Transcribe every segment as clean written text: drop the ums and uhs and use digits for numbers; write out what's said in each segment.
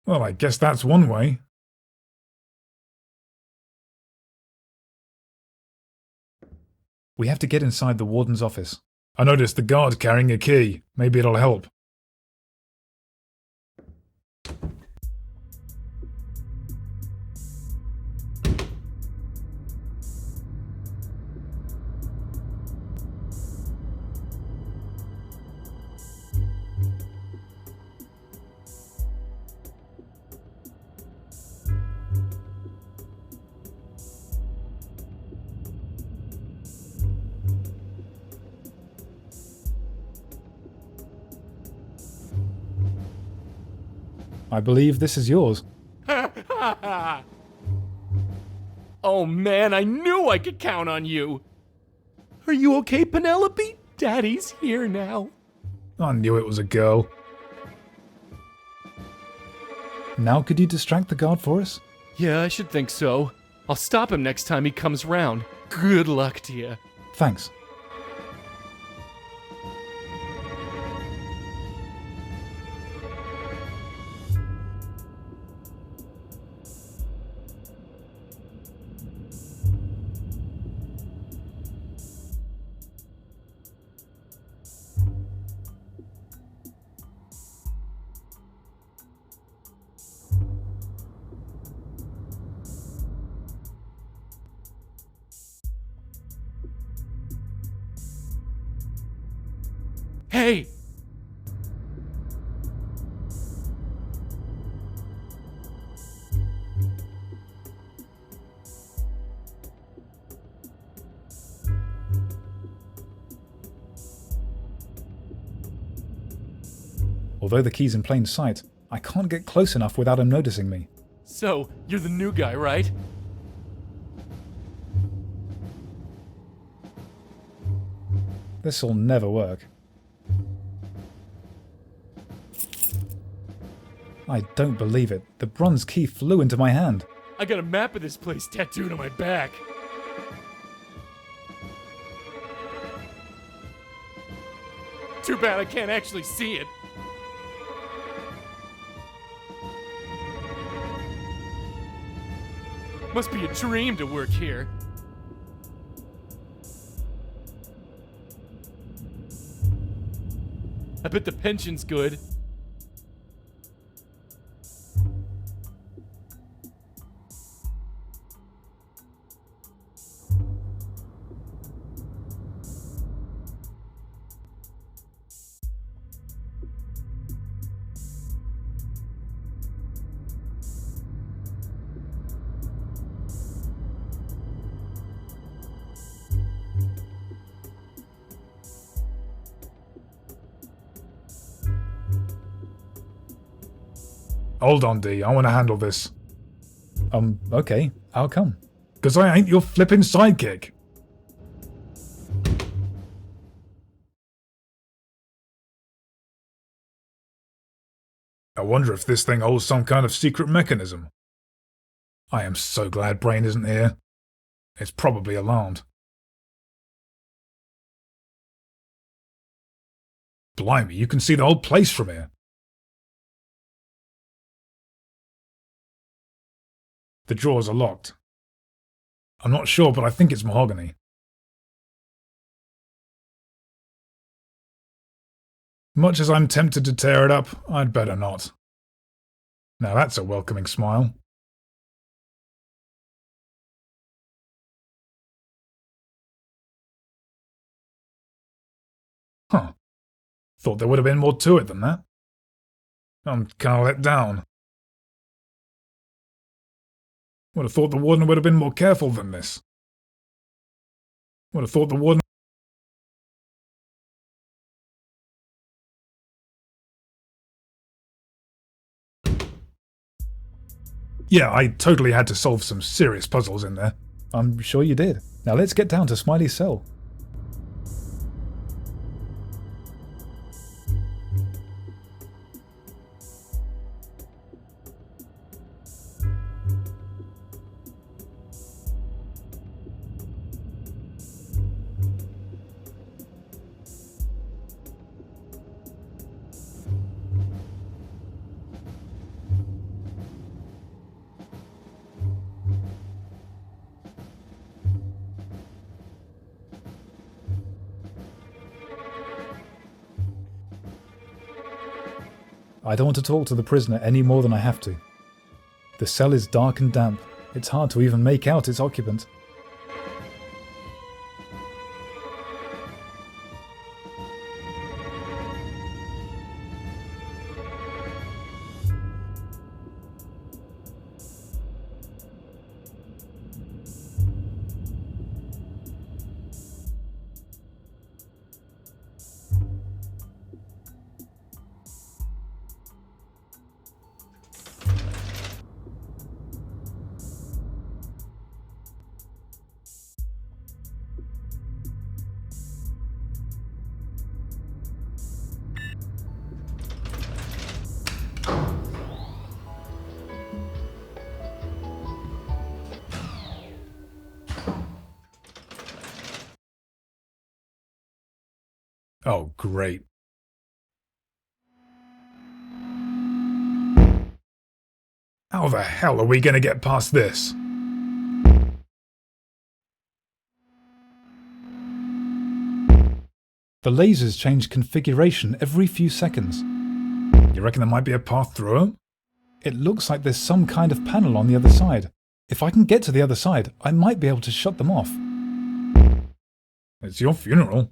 Well, I guess that's one way. We have to get inside the warden's office. I noticed the guard carrying a key. Maybe it'll help. I believe this is yours. Oh man, I knew I could count on you! Are you okay, Penelope? Daddy's here now. I knew it was a girl. Now could you distract the guard for us? Yeah, I should think so. I'll stop him next time he comes round. Good luck to you. Thanks. Hey! Although the key's in plain sight, I can't get close enough without him noticing me. So, you're the new guy, right? This'll never work. I don't believe it. The bronze key flew into my hand. I got a map of this place tattooed on my back. Too bad I can't actually see it. Must be a dream to work here. I bet the pension's good. Hold on, D. I want to handle this. Okay. How come? 'Cause I ain't your flippin' sidekick. I wonder if this thing holds some kind of secret mechanism. I am so glad Brain isn't here. It's probably alarmed. Blimey, you can see the whole place from here. The drawers are locked. I'm not sure, but I think it's mahogany. Much as I'm tempted to tear it up, I'd better not. Now that's a welcoming smile. Huh. Thought there would have been more to it than that. I'm kinda let down. Would have thought the warden would have been more careful than this. Would have thought the warden... Yeah, I totally had to solve some serious puzzles in there. I'm sure you did. Now let's get down to Smiley's cell. I don't want to talk to the prisoner any more than I have to. The cell is dark and damp. It's hard to even make out its occupant. Oh, great. How the hell are we going to get past this? The lasers change configuration every few seconds. You reckon there might be a path through them? It looks like there's some kind of panel on the other side. If I can get to the other side, I might be able to shut them off. It's your funeral.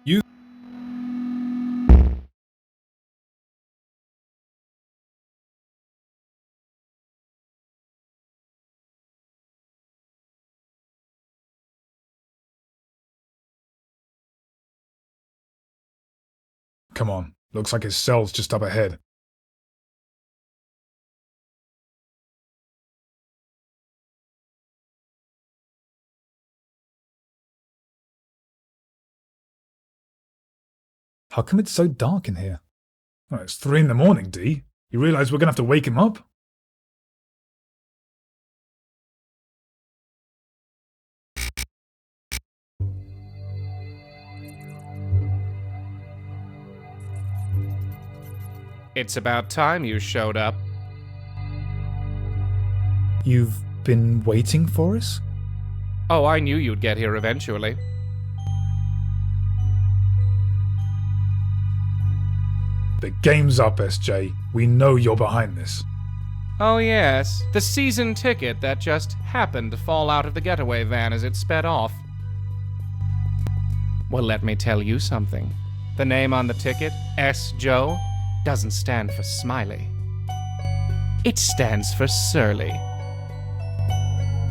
You... Come on, looks like his cell's just up ahead. How come it's so dark in here? Well, it's 3 in the morning, D. You realize we're gonna have to wake him up? It's about time you showed up. You've been waiting for us? Oh, I knew you'd get here eventually. The game's up, SJ. We know you're behind this. Oh yes, the season ticket that just happened to fall out of the getaway van as it sped off. Well, let me tell you something. The name on the ticket, S. Joe, doesn't stand for Smiley. It stands for Surly.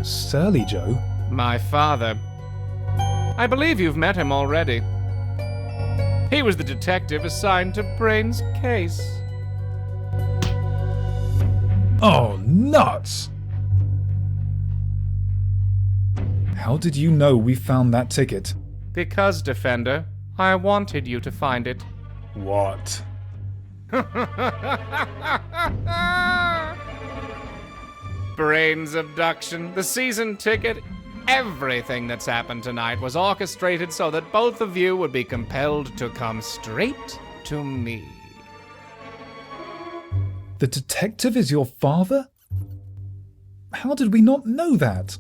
Surly Joe? My father. I believe you've met him already. He was the detective assigned to Brain's case. Oh, nuts! How did you know we found that ticket? Because, Defender, I wanted you to find it. What? Brain's abduction, the season ticket, everything that's happened tonight was orchestrated so that both of you would be compelled to come straight to me. The detective is your father? How did we not know that?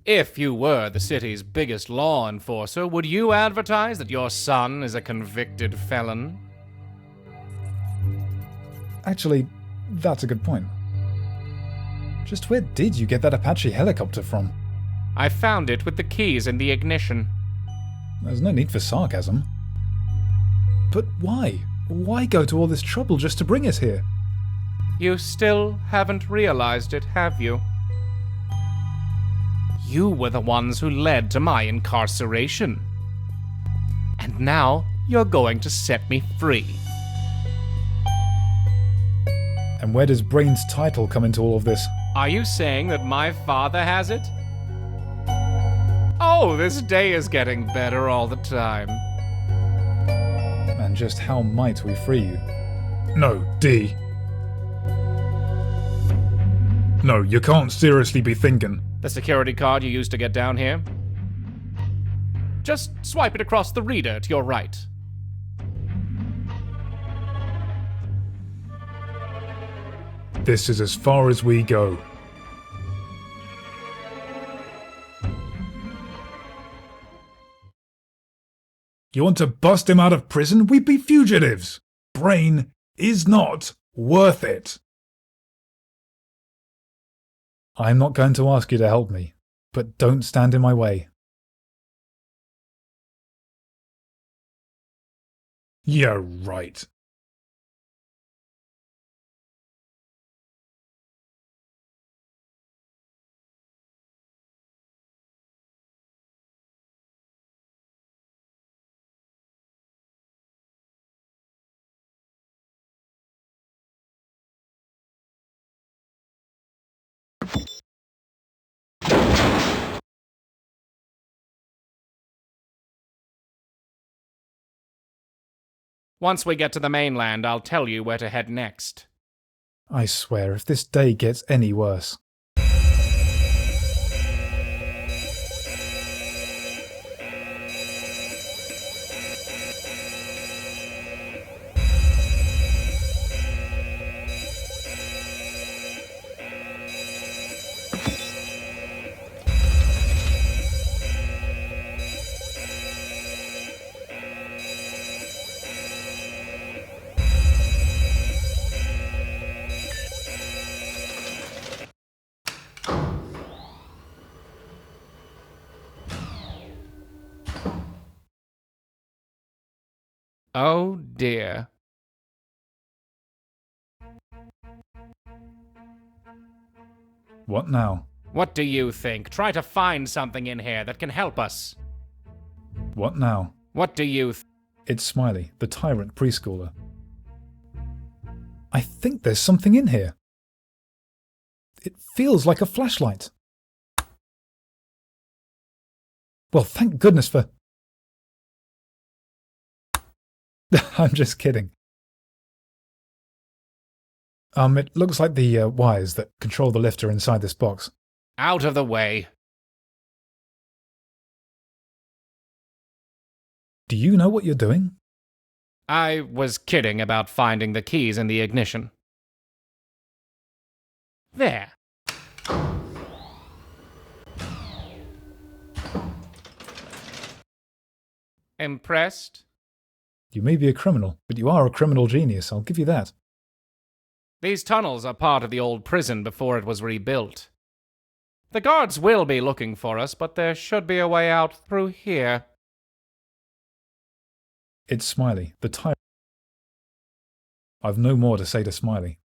If you were the city's biggest law enforcer, would you advertise that your son is a convicted felon? Actually, that's a good point. Just where did you get that Apache helicopter from? I found it with the keys in the ignition. There's no need for sarcasm. But why? Why go to all this trouble just to bring us here? You still haven't realized it, have you? You were the ones who led to my incarceration. And now you're going to set me free. And where does Brain's title come into all of this? Are you saying that my father has it? Oh, this day is getting better all the time. And just how might we free you? No, D. No, you can't seriously be thinking. The security card you used to get down here? Just swipe it across the reader to your right. This is as far as we go. You want to bust him out of prison? We'd be fugitives. Brain is not worth it. I'm not going to ask you to help me, but don't stand in my way. Yeah, right. Once we get to the mainland, I'll tell you where to head next. I swear, if this day gets any worse. Oh dear. What now? What do you think? Try to find something in here that can help us. What now? What do you It's Smiley, the tyrant preschooler. I think there's something in here. It feels like a flashlight. Well, thank goodness for... I'm just kidding. It looks like the wires that control the lift are inside this box. Out of the way. Do you know what you're doing? I was kidding about finding the keys in the ignition. There. Impressed? You may be a criminal, but you are a criminal genius, I'll give you that. These tunnels are part of the old prison before it was rebuilt. The guards will be looking for us, but there should be a way out through here. It's Smiley, the tyrant. I've no more to say to Smiley.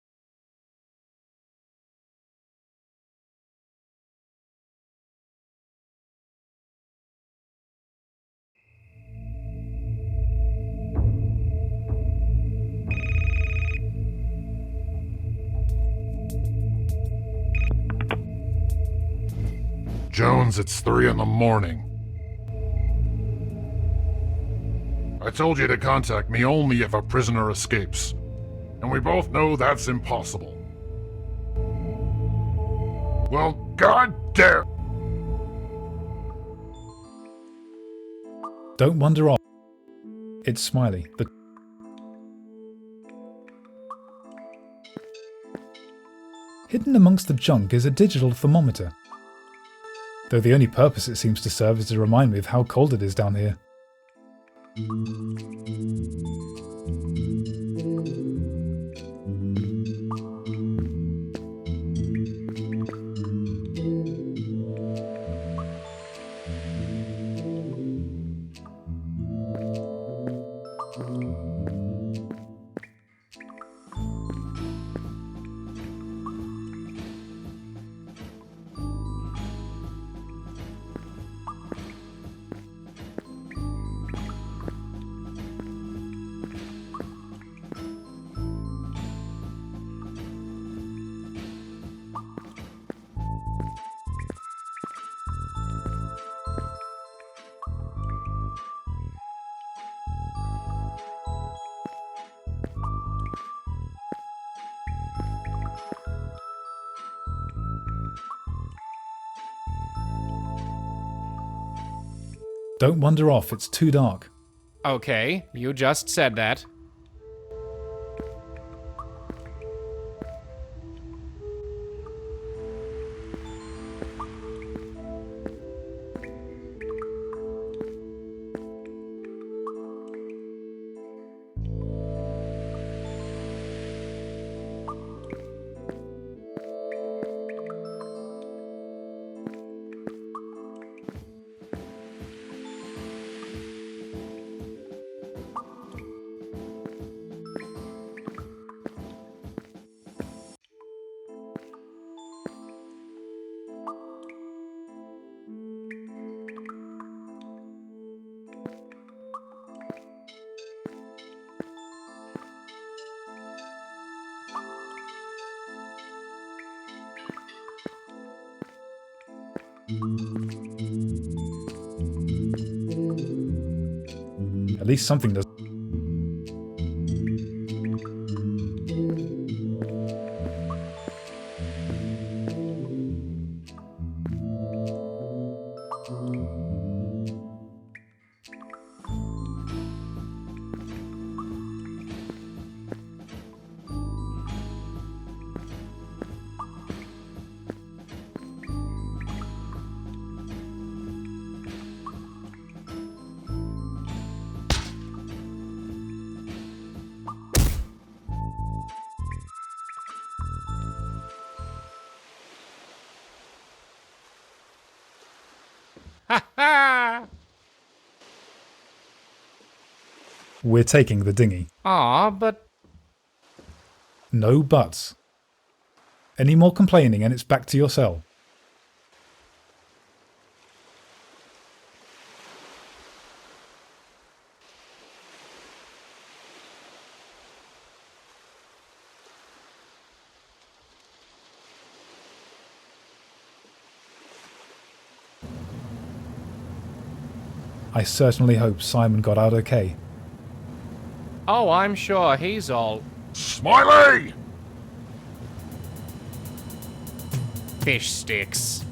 Jones, it's 3 in the morning. I told you to contact me only if a prisoner escapes. And we both know that's impossible. Well, goddamn! Don't wander off. It's Smiley, the... Hidden amongst the junk is a digital thermometer. Though the only purpose it seems to serve is to remind me of how cold it is down here. Don't wander off, it's too dark. Okay, you just said that. At least something does. Ha ha! We're taking the dinghy. Ah, but... No buts. Any more complaining and it's back to your cell. I certainly hope Simon got out okay. Oh, I'm sure he's all... Smiley! fish sticks.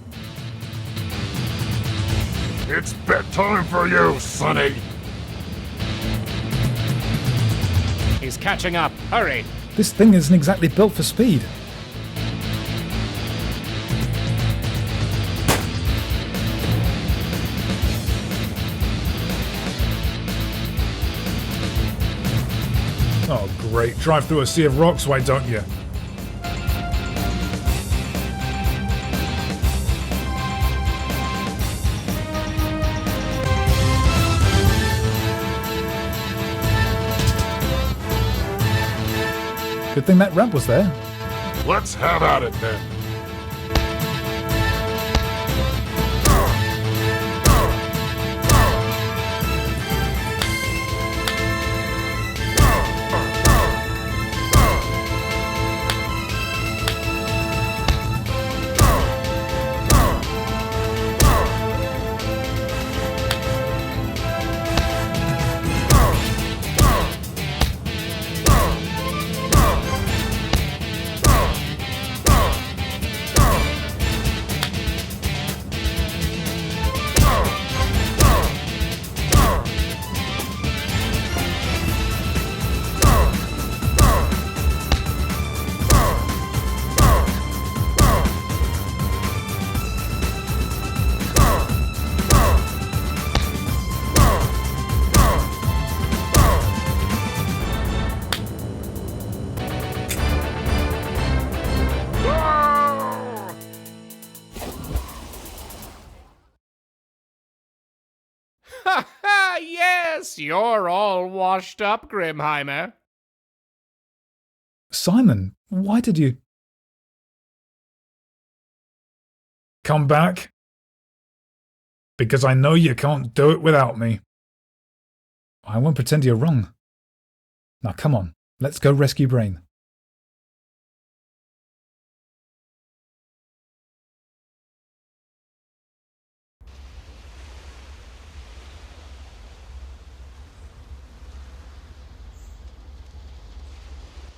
It's bedtime for you, Sonny! He's catching up. Hurry! This thing isn't exactly built for speed. Oh great, drive through a sea of rocks, why don't you? Good thing that ramp was there. Let's have at it then. Ha ha! Yes, you're all washed up, Grimheimer. Simon, why did you... Come back? Because I know you can't do it without me. I won't pretend you're wrong. Now come on, let's go rescue Brain.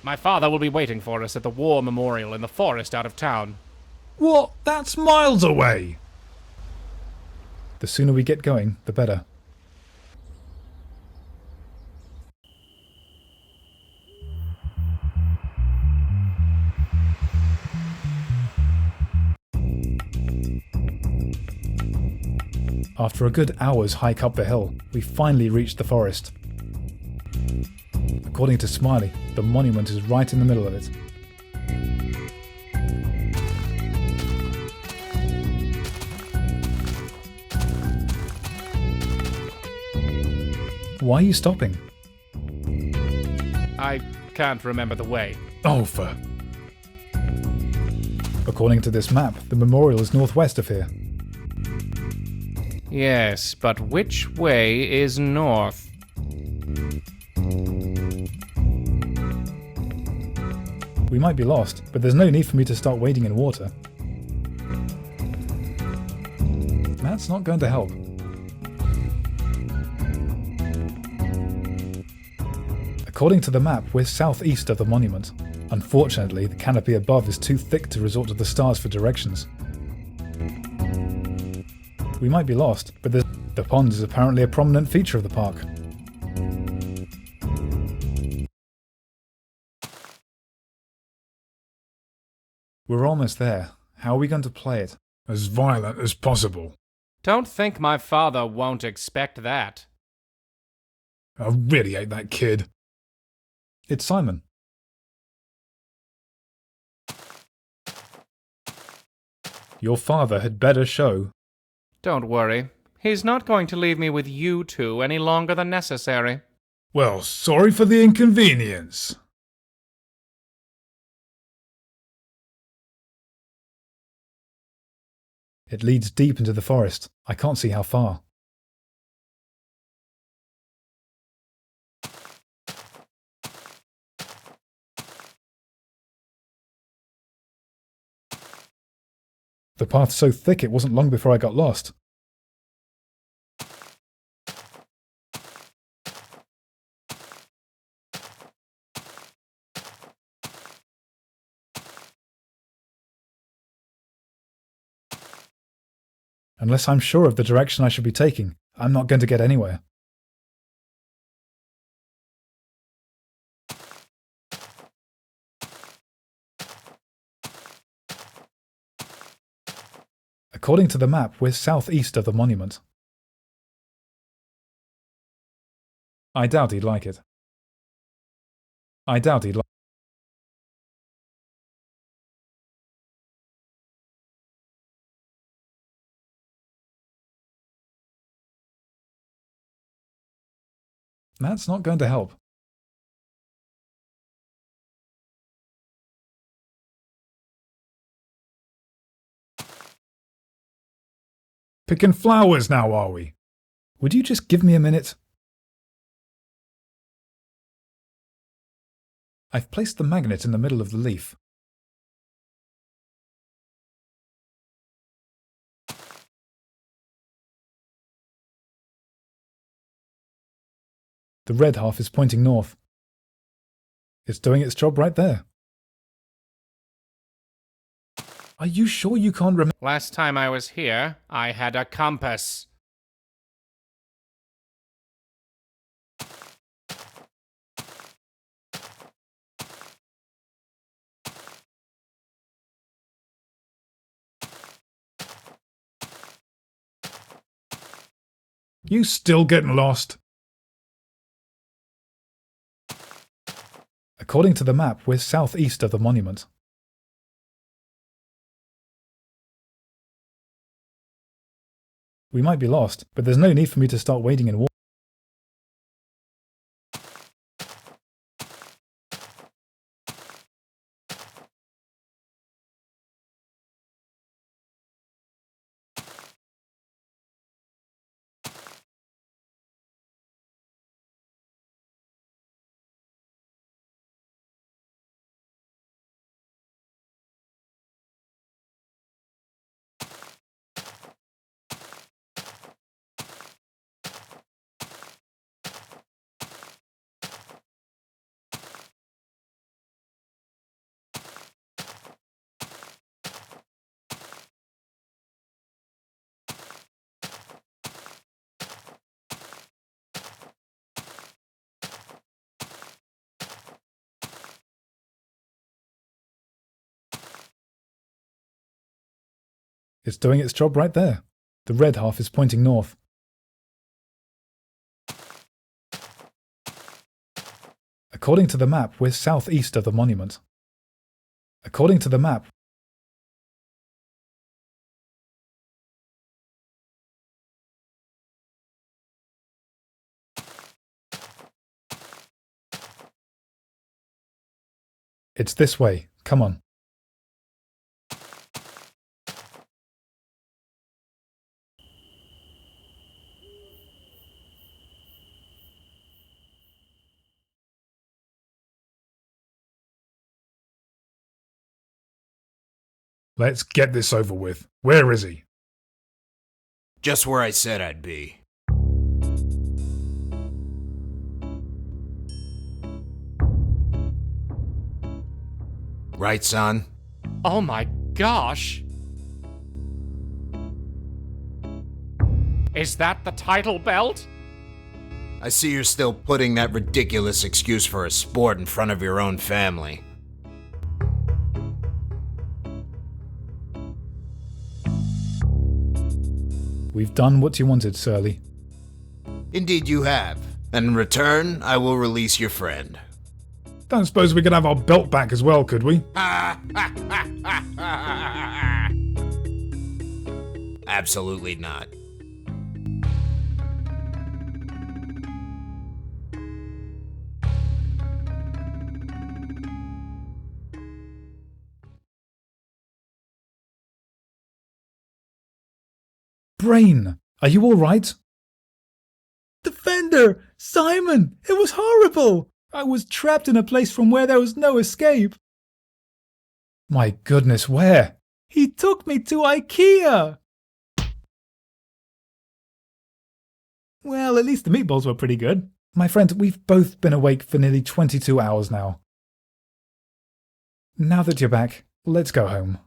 My father will be waiting for us at the War Memorial in the forest out of town. What? That's miles away! The sooner we get going, the better. After a good hour's hike up the hill, we finally reached the forest. According to Smiley, the monument is right in the middle of it. Why are you stopping? I can't remember the way. Oh, for... According to this map, the memorial is northwest of here. Yes, but which way is north? We might be lost, but there's no need for me to start wading in water. That's not going to help. According to the map, we're southeast of the monument. Unfortunately, the canopy above is too thick to resort to the stars for directions. We might be lost, but the pond is apparently a prominent feature of the park. We're almost there. How are we going to play it? as violent as possible. Don't think my father won't expect that. I really hate that kid. It's Simon. Your father had better show. Don't worry. He's not going to leave me with you two any longer than necessary. Well, sorry for the inconvenience. It leads deep into the forest. I can't see how far. The path's so thick it wasn't long before I got lost. Unless I'm sure of the direction I should be taking, I'm not going to get anywhere. According to the map, we're southeast of the monument. I doubt he'd like it. I doubt he'd like That's not going to help. Picking flowers now, are we? Would you just give me a minute? I've placed the magnet in the middle of the leaf. The red half is pointing north. It's doing its job right there. Are you sure you can't remember? Last time I was here, I had a compass. You still getting lost? According to the map, we're southeast of the monument. We might be lost, but there's no need for me to start wading in water. It's doing its job right there. The red half is pointing north. According to the map, we're southeast of the monument. According to the map, it's this way. Come on. Let's get this over with. Where is he? Just where I said I'd be. Right, son? Oh my gosh! Is that the title belt? I see you're still putting that ridiculous excuse for a sport in front of your own family. We've done what you wanted, Surly. Indeed you have. And in return, I will release your friend. Don't suppose we could have our belt back as well, could we? Absolutely not. Brain, are you alright? Defender! Simon! It was horrible! I was trapped in a place from where there was no escape. My goodness, where? He took me to IKEA! Well, at least the meatballs were pretty good. My friend, we've both been awake for nearly 22 hours now. Now that you're back, let's go home.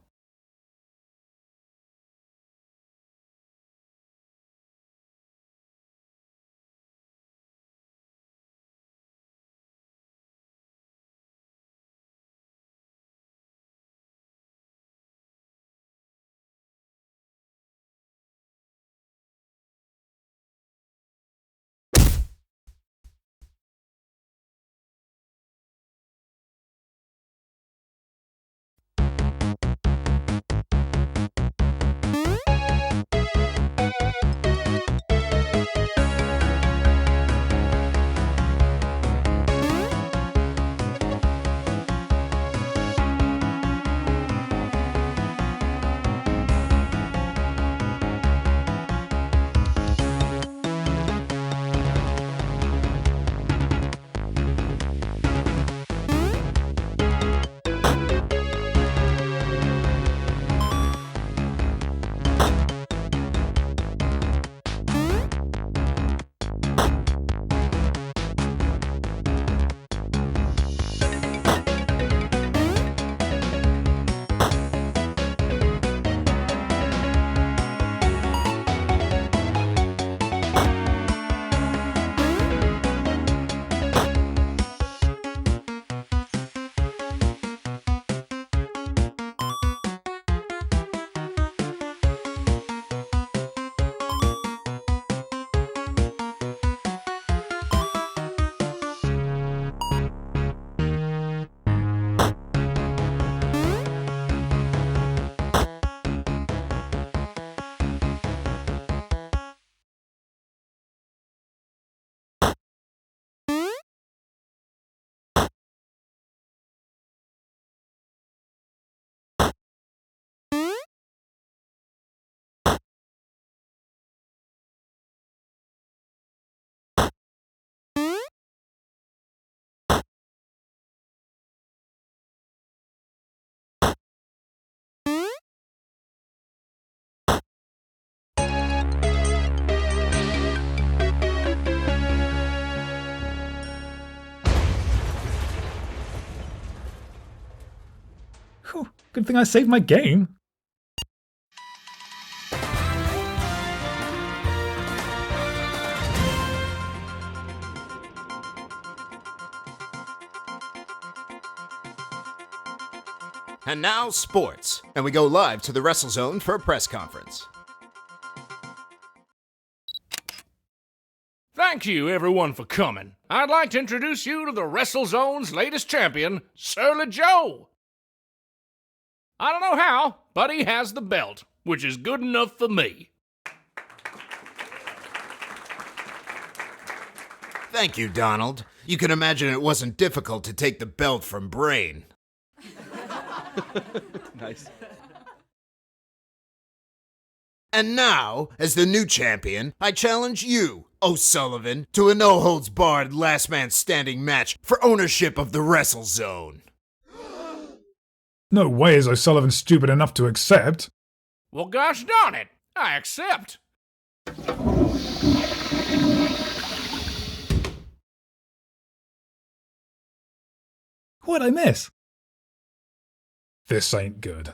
Whew, good thing I saved my game. And now, sports. And we go live to the WrestleZone for a press conference. Thank you, everyone, for coming. I'd like to introduce you to the WrestleZone's latest champion, Surly Joe. I don't know how, but he has the belt, which is good enough for me. Thank you, Donald. You can imagine it wasn't difficult to take the belt from Brain. Nice. And now, as the new champion, I challenge you, O'Sullivan, to a no-holds-barred last-man-standing match for ownership of the WrestleZone. No way is O'Sullivan stupid enough to accept. Well, gosh darn it, I accept. What'd I miss? This ain't good.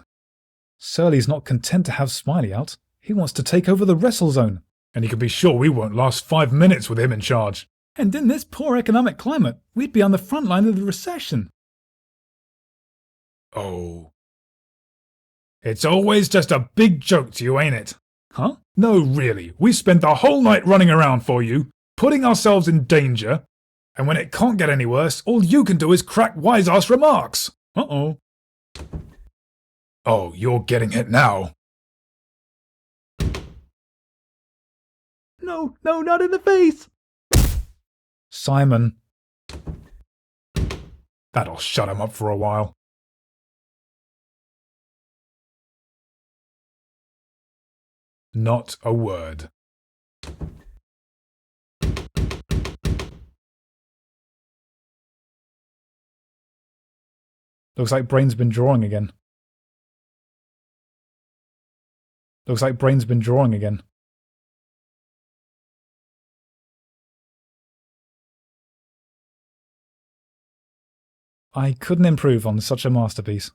Surly's not content to have Smiley out. He wants to take over the WrestleZone, and you can be sure we won't last 5 minutes with him in charge. And in this poor economic climate, we'd be on the front line of the recession. Oh. It's always just a big joke to you, ain't it? Huh? No, really. We spent the whole night running around for you, putting ourselves in danger, and when it can't get any worse, all you can do is crack wise-ass remarks. Uh-oh. Oh, you're getting it now. No, not in the face! Simon. That'll shut him up for a while. Not a word. Looks like Brain's been drawing again. Looks like Brain's been drawing again. I couldn't improve on such a masterpiece.